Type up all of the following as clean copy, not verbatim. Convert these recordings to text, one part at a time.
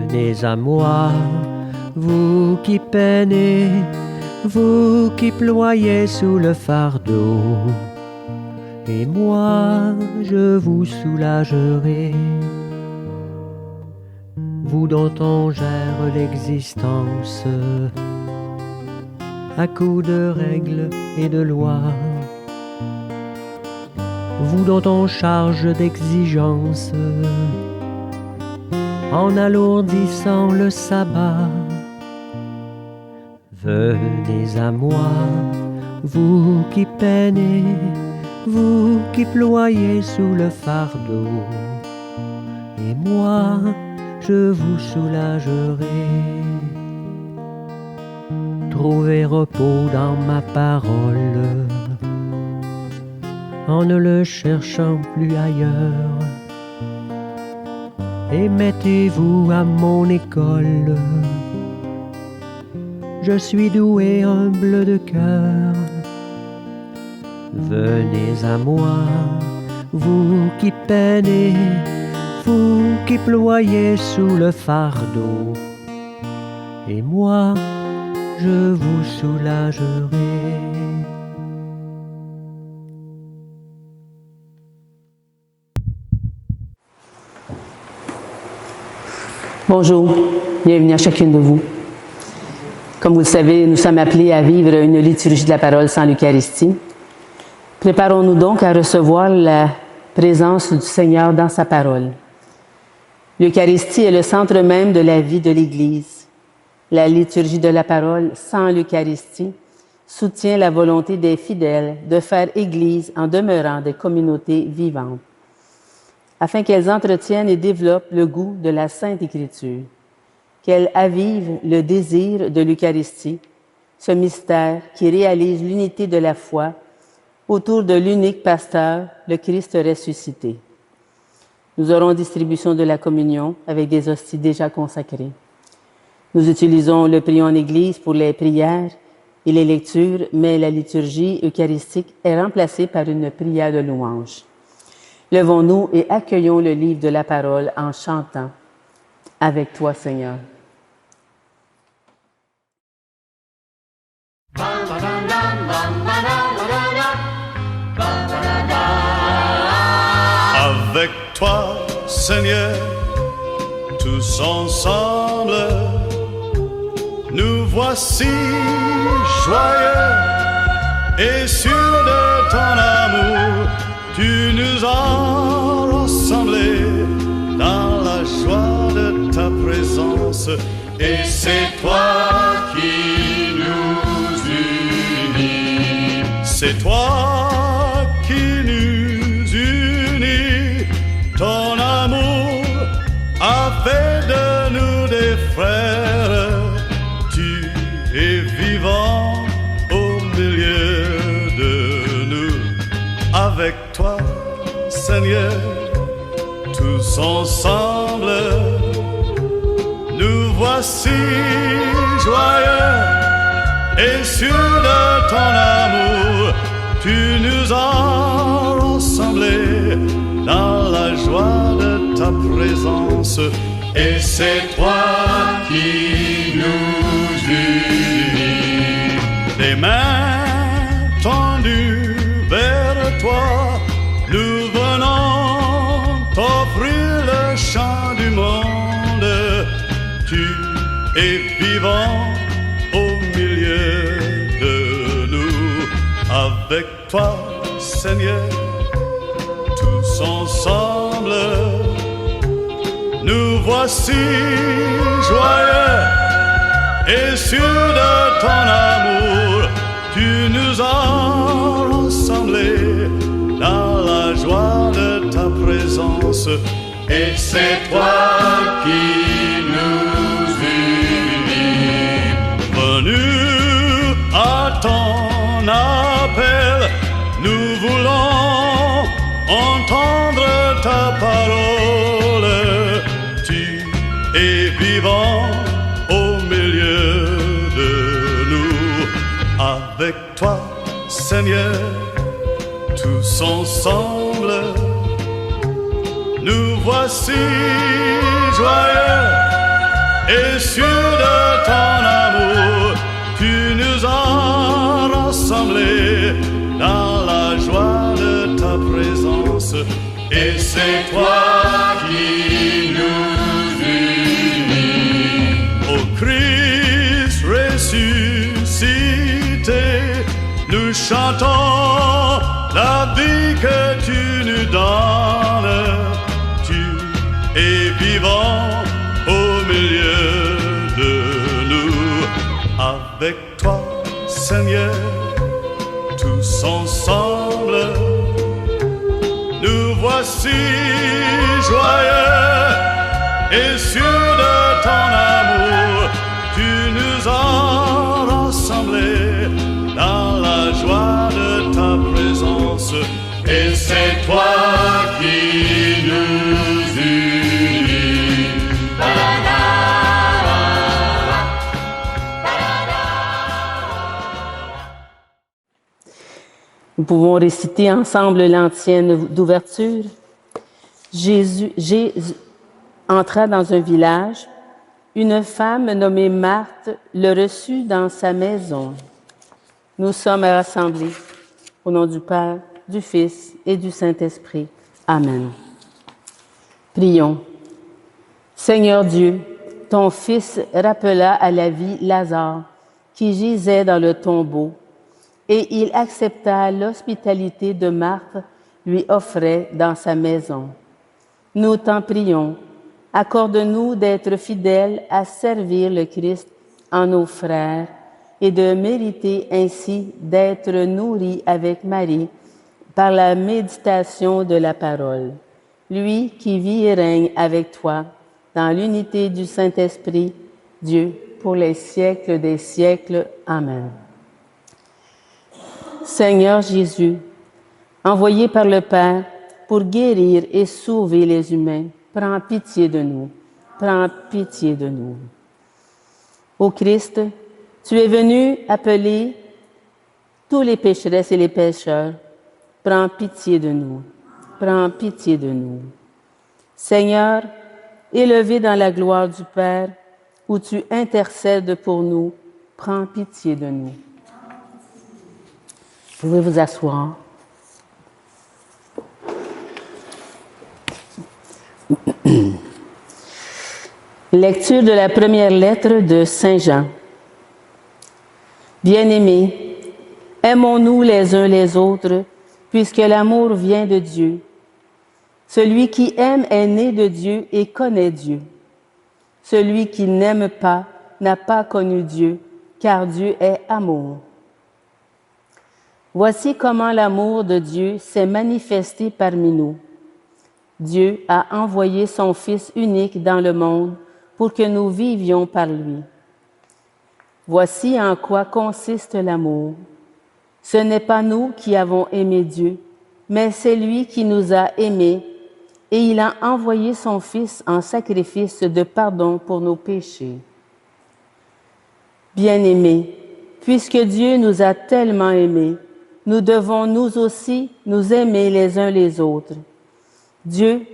Venez à moi, vous qui peinez, vous qui ployez sous le fardeau, et moi je vous soulagerai. Vous dont on gère l'existence à coups de règles et de lois, vous dont on charge d'exigences en alourdissant le sabbat. Venez à moi, vous qui peinez, vous qui ployez sous le fardeau, et moi je vous soulagerai. Trouvez repos dans ma parole, en ne le cherchant plus ailleurs, et mettez-vous à mon école. Je suis doué, humble de cœur. Venez à moi, vous qui peinez, vous qui ployez sous le fardeau, et moi je vous soulagerai. Bonjour, bienvenue à chacune de vous. Comme vous le savez, nous sommes appelés à vivre une liturgie de la parole sans l'Eucharistie. Préparons-nous donc à recevoir la présence du Seigneur dans sa parole. L'Eucharistie est le centre même de la vie de l'Église. La liturgie de la parole sans l'Eucharistie soutient la volonté des fidèles de faire Église en demeurant des communautés vivantes, afin qu'elles entretiennent et développent le goût de la Sainte Écriture, qu'elles avivent le désir de l'Eucharistie, ce mystère qui réalise l'unité de la foi autour de l'unique pasteur, le Christ ressuscité. Nous aurons distribution de la communion avec des hosties déjà consacrées. Nous utilisons le prions en Église pour les prières et les lectures, mais la liturgie eucharistique est remplacée par une prière de louange. Levons-nous et accueillons le livre de la parole en chantant « Avec toi, Seigneur ». Avec toi, Seigneur, tous ensemble, nous voici joyeux et sûrs de ton amour. Tu nous as rassemblés dans la joie de ta présence, et c'est toi qui nous unis. C'est toi qui nous unis. Ton amour a fait de nous des frères. Tu es vivant au milieu de nous. Avec toi, Seigneur, tous ensemble, nous voici joyeux et sûrs de ton amour. Tu nous as rassemblés dans la joie de ta présence, et c'est toi qui nous unis. Les mains tendues vers toi, nous venons t'offrir le chant du monde. Tu es vivant au milieu de nous. Avec toi, Seigneur, tous ensemble, nous voici joyeux et sûrs de ton amour. Tu nous as rassemblés dans la joie de ta présence, et c'est toi qui nous unis. Venu à ton appel, nous voulons entendre ta parole. Tu es vivant au milieu de nous. Avec toi, Seigneur, tous ensemble, nous voici joyeux et sûr de ton amour, tu nous as rassemblés dans la joie de ta présence. Et c'est toi qui nous unis. Ô Christ ressuscité, nous chantons la vie que tu nous donnes. Tu es vivant au milieu de nous. Avec toi, Seigneur, tous ensemble, nous voici joyeux et sûrs de ton amour. Tu nous as rassemblés dans la joie de ta présence. Et c'est toi qui nous unis. Nous pouvons réciter ensemble l'antienne d'ouverture. Jésus entra dans un village. Une femme nommée Marthe le reçut dans sa maison. Nous sommes rassemblés au nom du Père, du Fils et du Saint-Esprit. Amen. Prions. Seigneur Dieu, ton Fils rappela à la vie Lazare, qui gisait dans le tombeau, et il accepta l'hospitalité de Marthe lui offrait dans sa maison. Nous t'en prions, accorde-nous d'être fidèles à servir le Christ en nos frères et de mériter ainsi d'être nourris avec Marie par la méditation de la parole. Lui qui vit et règne avec toi dans l'unité du Saint-Esprit, Dieu, pour les siècles des siècles. Amen. Seigneur Jésus, envoyé par le Père pour guérir et sauver les humains, prends pitié de nous. Prends pitié de nous. Ô Christ, tu es venu appeler tous les pécheresses et les pécheurs. Prends pitié de nous. Prends pitié de nous. Seigneur, élevé dans la gloire du Père, où tu intercèdes pour nous, prends pitié de nous. Vous pouvez vous asseoir. Lecture de la première lettre de Saint Jean. Bien-aimés, aimons-nous les uns les autres, puisque l'amour vient de Dieu. Celui qui aime est né de Dieu et connaît Dieu. Celui qui n'aime pas n'a pas connu Dieu, car Dieu est amour. Voici comment l'amour de Dieu s'est manifesté parmi nous. Dieu a envoyé son Fils unique dans le monde pour que nous vivions par lui. Voici en quoi consiste l'amour. Ce n'est pas nous qui avons aimé Dieu, mais c'est lui qui nous a aimés, et il a envoyé son Fils en sacrifice de pardon pour nos péchés. Bien-aimés, puisque Dieu nous a tellement aimés, nous devons nous aussi nous aimer les uns les autres. Dieu,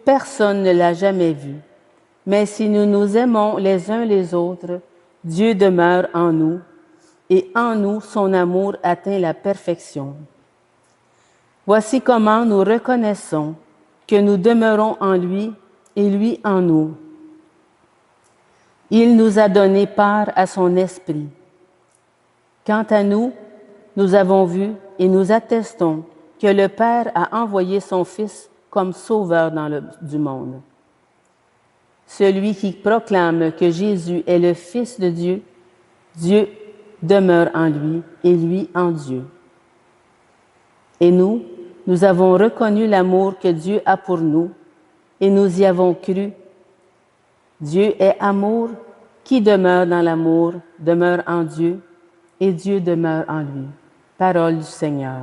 personne ne l'a jamais vu. Mais si nous nous aimons les uns les autres, Dieu demeure en nous, et en nous son amour atteint la perfection. Voici comment nous reconnaissons que nous demeurons en lui et lui en nous. Il nous a donné part à son esprit. Quant à nous, nous avons vu et nous attestons que le Père a envoyé son Fils comme sauveur du monde. Celui qui proclame que Jésus est le Fils de Dieu, Dieu demeure en lui et lui en Dieu. Et nous avons reconnu l'amour que Dieu a pour nous et nous y avons cru. Dieu est amour, qui demeure dans l'amour, demeure en Dieu et Dieu demeure en lui. Parole du Seigneur.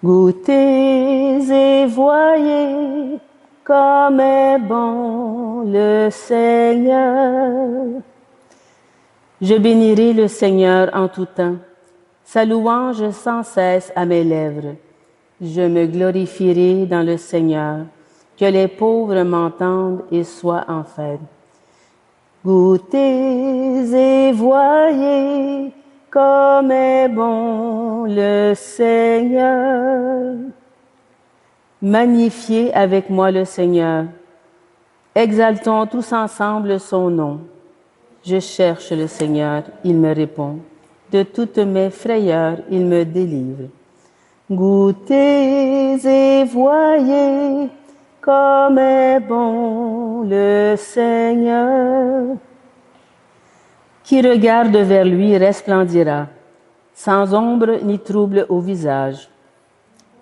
Goûtez et voyez comme est bon le Seigneur. Je bénirai le Seigneur en tout temps, sa louange sans cesse à mes lèvres. Je me glorifierai dans le Seigneur. que les pauvres m'entendent et soient en fête. Goûtez et voyez comme est bon le Seigneur. Magnifiez avec moi le Seigneur. Exaltons tous ensemble son nom. Je cherche le Seigneur, il me répond. De toutes mes frayeurs, il me délivre. Goûtez et voyez comme est bon le Seigneur. Qui regarde vers lui resplendira, sans ombre ni trouble au visage.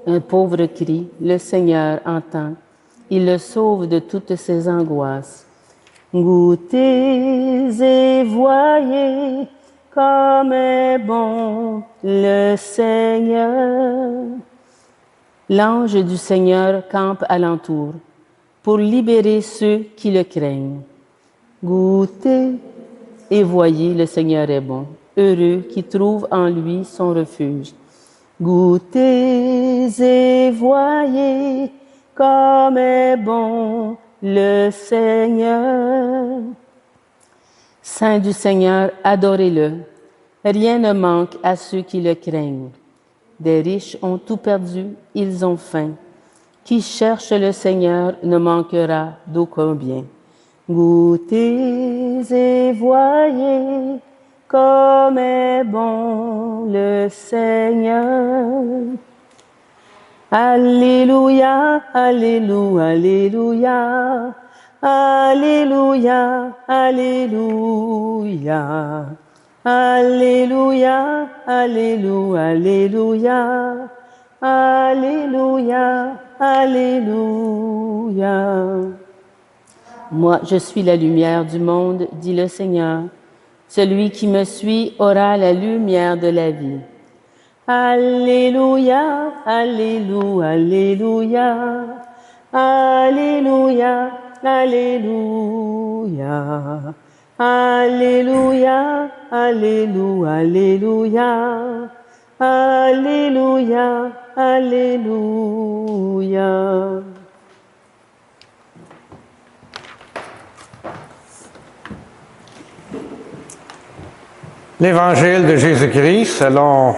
Un pauvre cri, le Seigneur entend. Il le sauve de toutes ses angoisses. Goûtez et voyez comme est bon le Seigneur. L'ange du Seigneur campe alentour pour libérer ceux qui le craignent. Goûtez et voyez, le Seigneur est bon. Heureux qui trouve en lui son refuge. Goûtez et voyez comme est bon le Seigneur. Saint du Seigneur, adorez-le. Rien ne manque à ceux qui le craignent. Des riches ont tout perdu, ils ont faim. Qui cherche le Seigneur ne manquera d'aucun bien. Goûtez et voyez comme est bon le Seigneur. Alléluia, alléluia, alléluia, alléluia, alléluia. Alléluia, alléluia, alléluia, alléluia, alléluia. Moi, je suis la lumière du monde, dit le Seigneur. Celui qui me suit aura la lumière de la vie. Alléluia, alléluia, alléluia, alléluia, alléluia. Alléluia, alléluia, alléluia, alléluia, alléluia. L'Évangile de Jésus-Christ selon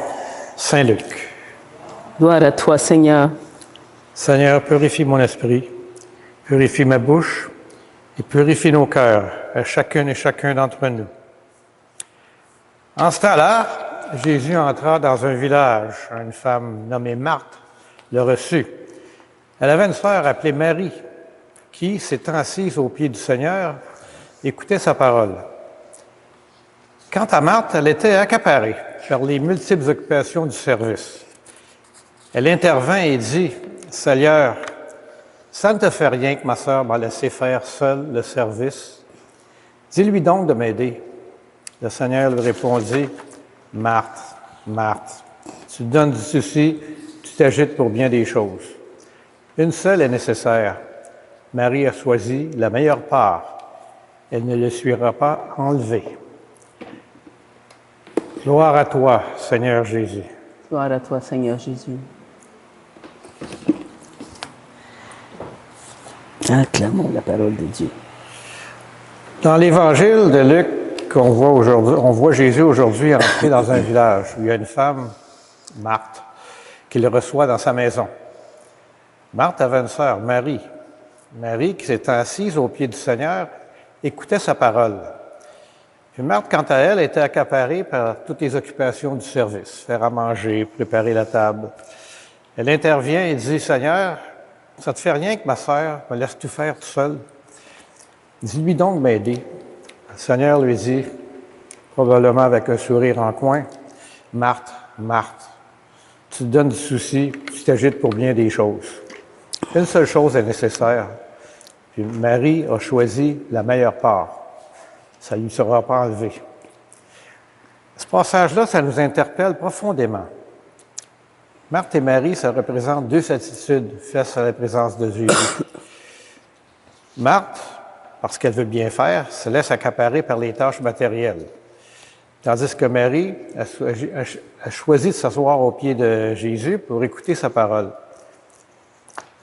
Saint Luc. Gloire à toi, Seigneur. Seigneur, purifie mon esprit, purifie ma bouche et purifie nos cœurs, à chacune et chacun d'entre nous. En ce temps-là, Jésus entra dans un village. Une femme nommée Marthe le reçut. Elle avait une sœur appelée Marie, qui, s'étant assise aux pieds du Seigneur, écoutait sa parole. Quant à Marthe, elle était accaparée par les multiples occupations du service. Elle intervint et dit, « Seigneur, ça ne te fait rien que ma sœur m'a laissé faire seule le service. Dis-lui donc de m'aider. » Le Seigneur lui répondit, « Marthe, Marthe, tu te donnes du souci, tu t'agites pour bien des choses. Une seule est nécessaire. Marie a choisi la meilleure part. Elle ne le suivra pas enlevée. » Gloire à toi, Seigneur Jésus. Gloire à toi, Seigneur Jésus. Acclamons la parole de Dieu. Dans l'Évangile de Luc, on voit Jésus aujourd'hui entrer dans un village où il y a une femme, Marthe, qui le reçoit dans sa maison. Marthe avait une sœur, Marie. Marie, qui s'était assise aux pieds du Seigneur, écoutait sa parole. Puis Marthe, quant à elle, était accaparée par toutes les occupations du service, faire à manger, préparer la table. Elle intervient et dit, « Seigneur, ça te fait rien que ma sœur me laisse tout faire tout seul. Dis-lui donc de m'aider. » Le Seigneur lui dit, probablement avec un sourire en coin, « Marthe, Marthe, tu te donnes du souci, tu t'agites pour bien des choses. Une seule chose est nécessaire. Puis Marie a choisi la meilleure part. Ça ne lui sera pas enlevé. » Ce passage-là, ça nous interpelle profondément. Marthe et Marie, ça représente deux attitudes face à la présence de Jésus. Marthe, parce qu'elle veut bien faire, se laisse accaparer par les tâches matérielles. Tandis que Marie a choisi de s'asseoir aux pieds de Jésus pour écouter sa parole.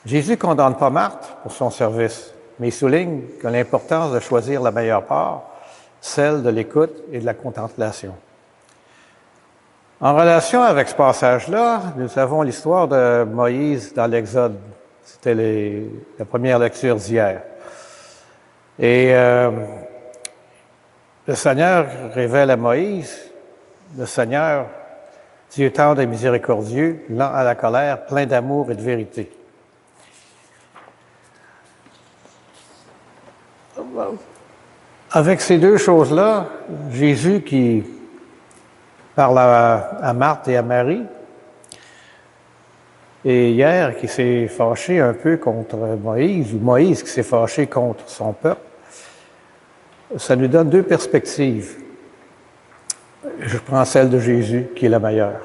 Jésus ne condamne pas Marthe pour son service, mais il souligne que l'importance de choisir la meilleure part, celle de l'écoute et de la contemplation. En relation avec ce passage-là, nous avons l'histoire de Moïse dans l'Exode. C'était la première lecture d'hier. Et le Seigneur révèle à Moïse, le Seigneur, Dieu tendre et miséricordieux, lent à la colère, plein d'amour et de vérité. Avec ces deux choses-là, Jésus qui parle à Marthe et à Marie, et hier qui s'est fâché un peu contre Moïse, ou Moïse qui s'est fâché contre son peuple, ça nous donne deux perspectives. Je prends celle de Jésus, qui est la meilleure.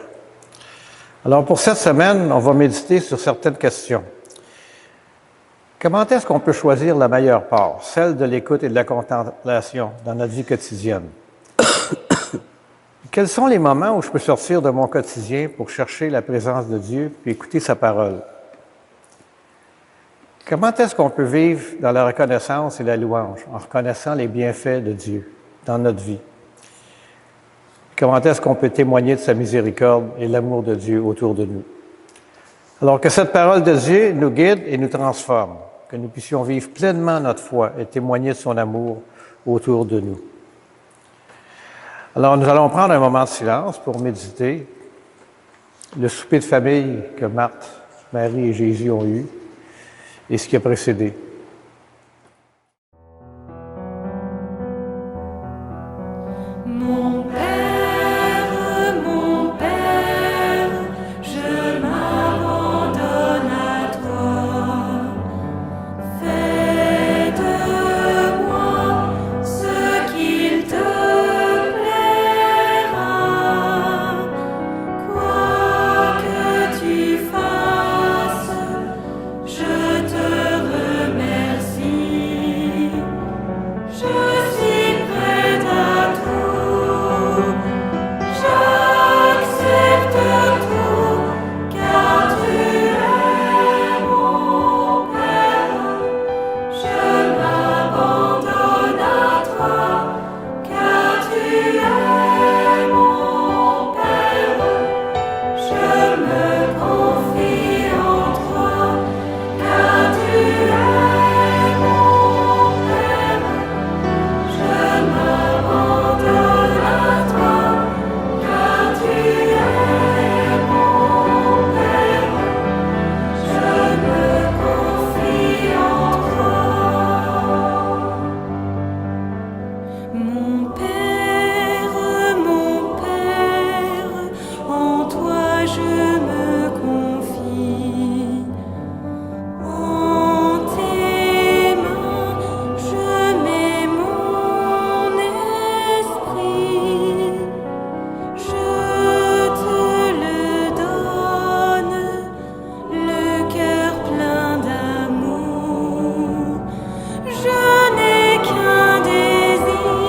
Alors pour cette semaine, on va méditer sur certaines questions. Comment est-ce qu'on peut choisir la meilleure part, celle de l'écoute et de la contemplation dans notre vie quotidienne? Quels sont les moments où je peux sortir de mon quotidien pour chercher la présence de Dieu puis écouter sa parole? Comment est-ce qu'on peut vivre dans la reconnaissance et la louange en reconnaissant les bienfaits de Dieu dans notre vie? Comment est-ce qu'on peut témoigner de sa miséricorde et l'amour de Dieu autour de nous? Alors que cette parole de Dieu nous guide et nous transforme, que nous puissions vivre pleinement notre foi et témoigner de son amour autour de nous. Alors, nous allons prendre un moment de silence pour méditer le souper de famille que Marthe, Marie et Jésus ont eu et ce qui a précédé. Mon Père, je m'abandonne à toi. Fais de moi ce qu'il te plaira. Quoi que tu fasses, je te remercie. Je suis prête à tout. J'accepte tout, car tu es mon Père. Je m'abandonne à toi, car tu es mon Père. Je me confie en toi, car tu es mon Père. Je m'abandonne à toi, car tu es mon Père. Je me confie en toi. Mon Père, en toi je me confie. En tes mains, je mets mon esprit. Je te le donne, le cœur plein d'amour. Je n'ai qu'un désir,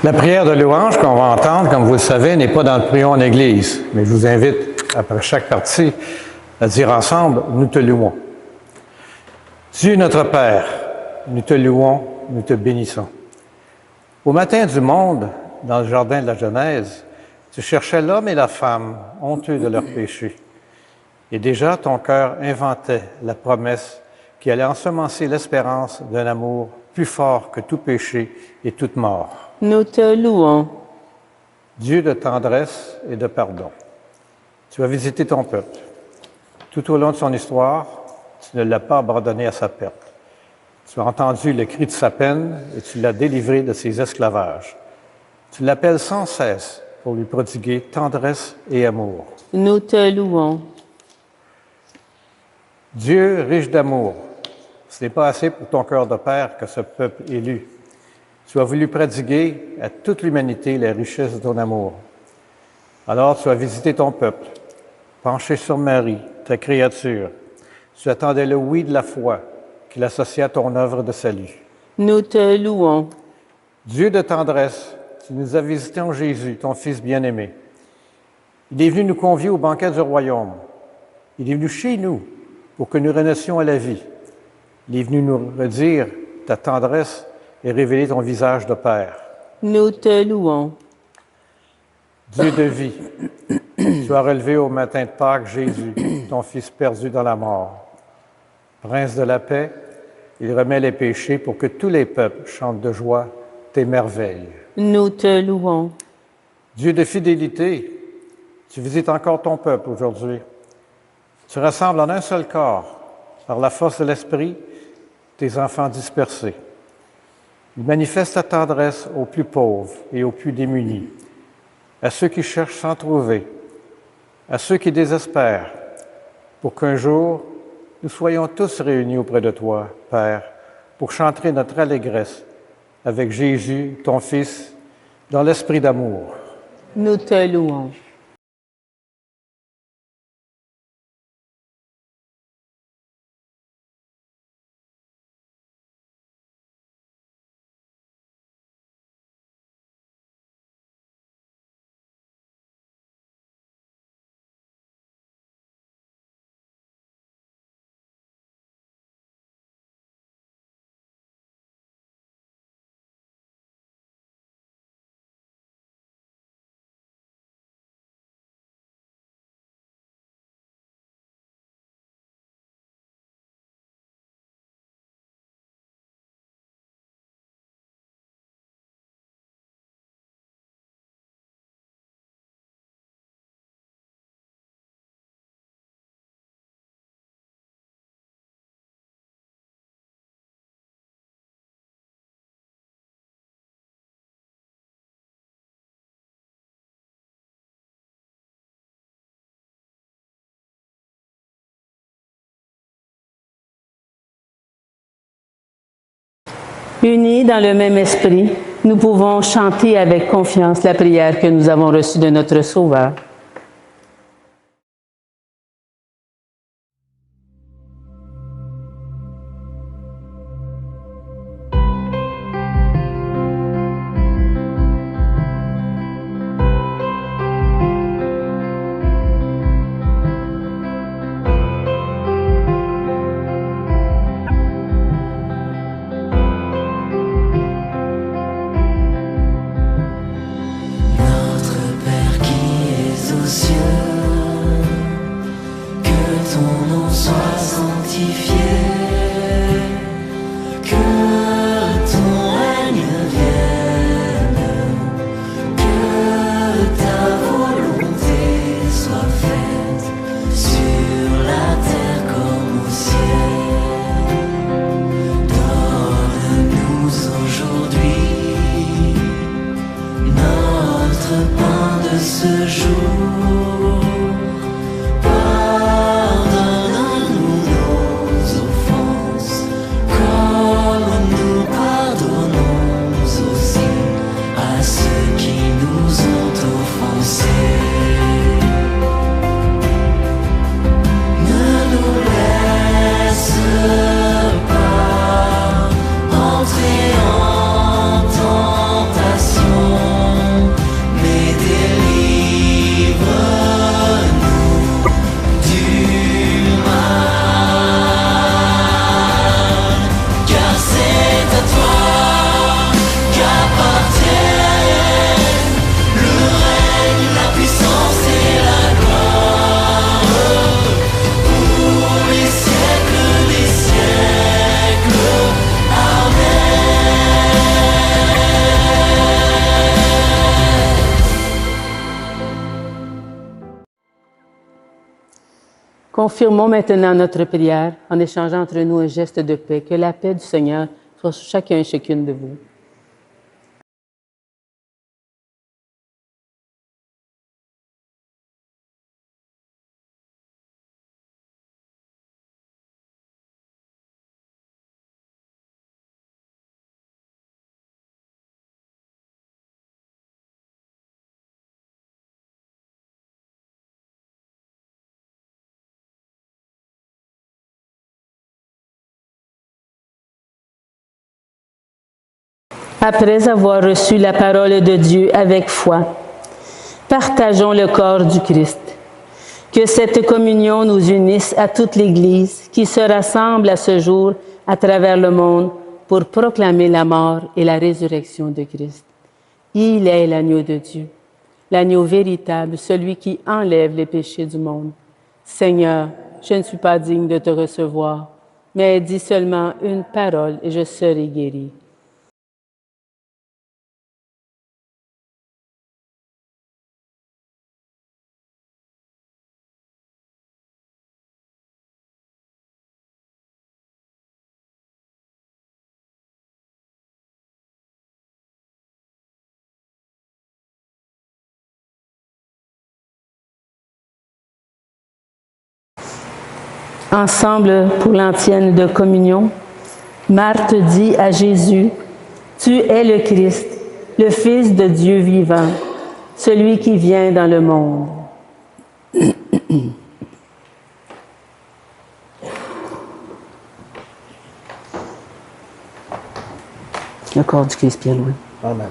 La prière de louange qu'on va entendre, comme vous le savez, n'est pas dans le prion en Église, mais je vous invite, après chaque partie, à dire ensemble « Nous te louons ». Dieu notre Père, nous te louons, nous te bénissons. Au matin du monde, dans le jardin de la Genèse, tu cherchais l'homme et la femme, honteux de leurs péchés. Et déjà, ton cœur inventait la promesse qui allait ensemencer l'espérance d'un amour plus fort que tout péché et toute mort. Nous te louons. Dieu de tendresse et de pardon. Tu as visité ton peuple. Tout au long de son histoire, tu ne l'as pas abandonné à sa perte. Tu as entendu le cri de sa peine et tu l'as délivré de ses esclavages. Tu l'appelles sans cesse pour lui prodiguer tendresse et amour. Nous te louons. Dieu riche d'amour, ce n'est pas assez pour ton cœur de père que ce peuple élu. Tu as voulu prodiguer à toute l'humanité la richesse de ton amour. Alors tu as visité ton peuple, penché sur Marie, ta créature. Tu attendais le oui de la foi qu'il associe à ton œuvre de salut. Nous te louons. Dieu de tendresse, tu nous as visités en Jésus, ton Fils bien-aimé. Il est venu nous convier au banquet du royaume. Il est venu chez nous pour que nous renaissions à la vie. Il est venu nous redire ta tendresse et révéler ton visage de Père. Nous te louons. Dieu de vie, tu as relevé au matin de Pâques Jésus, ton Fils perdu dans la mort. Prince de la paix, il remet les péchés pour que tous les peuples chantent de joie tes merveilles. Nous te louons. Dieu de fidélité, tu visites encore ton peuple aujourd'hui. Tu rassembles en un seul corps, par la force de l'Esprit, tes enfants dispersés. Il manifeste ta tendresse aux plus pauvres et aux plus démunis, à ceux qui cherchent sans trouver, à ceux qui désespèrent, pour qu'un jour, nous soyons tous réunis auprès de toi, Père, pour chanter notre allégresse avec Jésus, ton Fils, dans l'esprit d'amour. Nous te louons. Unis dans le même esprit, nous pouvons chanter avec confiance la prière que nous avons reçue de notre Sauveur. Notre Père qui es Confirmons maintenant notre prière en échangeant entre nous un geste de paix. Que la paix du Seigneur soit sur chacun et chacune de vous. Après avoir reçu la parole de Dieu avec foi, partageons le corps du Christ. Que cette communion nous unisse à toute l'Église qui se rassemble à ce jour à travers le monde pour proclamer la mort et la résurrection de Christ. Il est l'agneau de Dieu, l'agneau véritable, celui qui enlève les péchés du monde. Seigneur, je ne suis pas digne de te recevoir, mais dis seulement une parole et je serai guéri. Ensemble pour l'antienne de communion, Marthe dit à Jésus, « Tu es le Christ, le Fils de Dieu vivant, celui qui vient dans le monde. » Le corps du Christ, Pierre-Louis. Amen.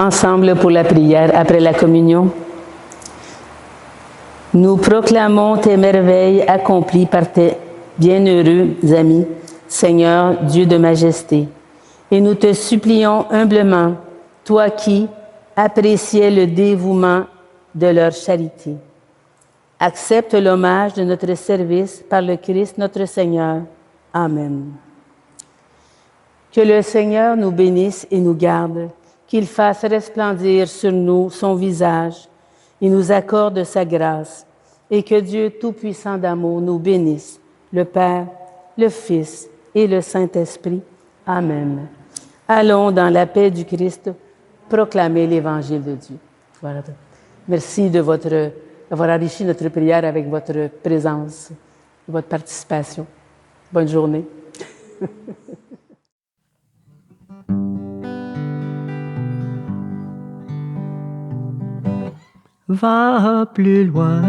ensemble pour la prière après la communion. Nous proclamons tes merveilles accomplies par tes bienheureux amis, Seigneur, Dieu de majesté. Et nous te supplions humblement, toi qui appréciais le dévouement de leur charité. Accepte l'hommage de notre service par le Christ notre Seigneur. Amen. Que le Seigneur nous bénisse et nous garde, qu'il fasse resplendir sur nous son visage et nous accorde sa grâce, et que Dieu Tout-Puissant d'amour nous bénisse, le Père, le Fils et le Saint-Esprit. Amen. Allons dans la paix du Christ proclamer l'Évangile de Dieu. Voilà. Merci d'avoir enrichi notre prière avec votre présence, votre participation. Bonne journée. Va plus loin,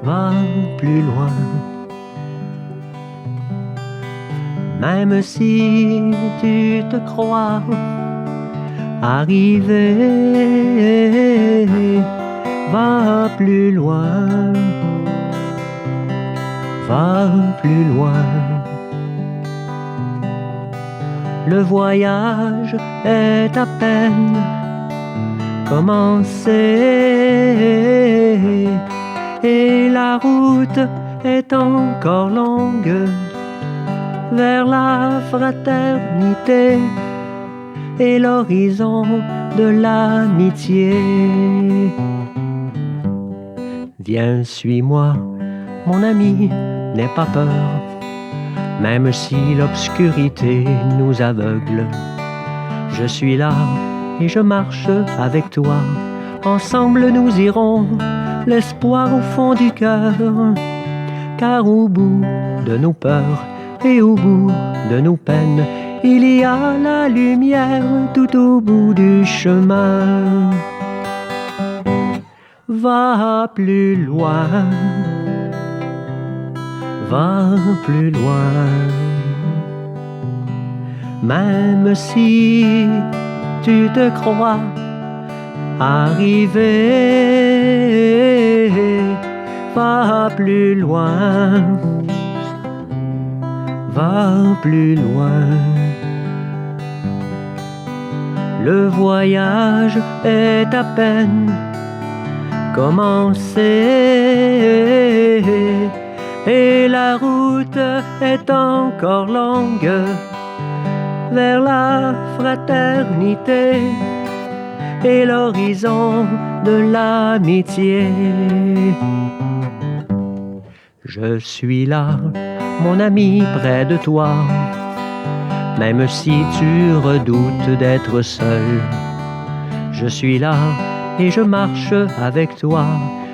va plus loin. Même si tu te crois arrivé, va plus loin, va plus loin. Le voyage est à peine commencé et la route est encore longue vers la fraternité et l'horizon de l'amitié. Viens, suis-moi, mon ami, n'aie pas peur, même si l'obscurité nous aveugle. Je suis là et je marche avec toi. Ensemble nous irons, l'espoir au fond du cœur, car au bout de nos peurs et au bout de nos peines, il y a la lumière tout au bout du chemin. Va plus loin, va plus loin. Même si tu te crois arrivé, va plus loin, va plus loin. Le voyage est à peine commencé et la route est encore longue vers la fraternité et l'horizon de l'amitié. Je suis là, mon ami, près de toi, même si tu redoutes d'être seul. Je suis là et je marche avec toi.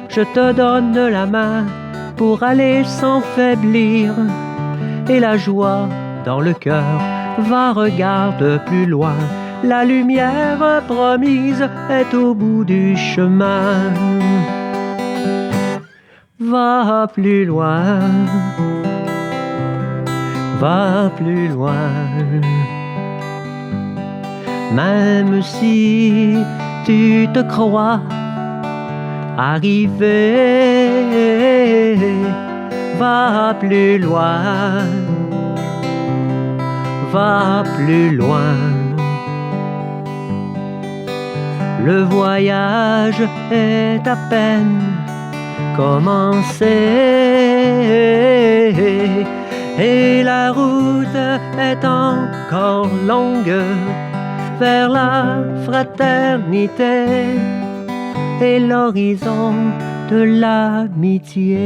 Je te donne la main pour aller sans faiblir. Et la joie dans le cœur, va, regarde plus loin. La lumière promise est au bout du chemin. Va plus loin, va plus loin. Même si tu te crois arrivé, va plus loin, va plus loin. Le voyage est à peine commencé et la route est encore longue vers la fraternité et l'horizon de l'amitié.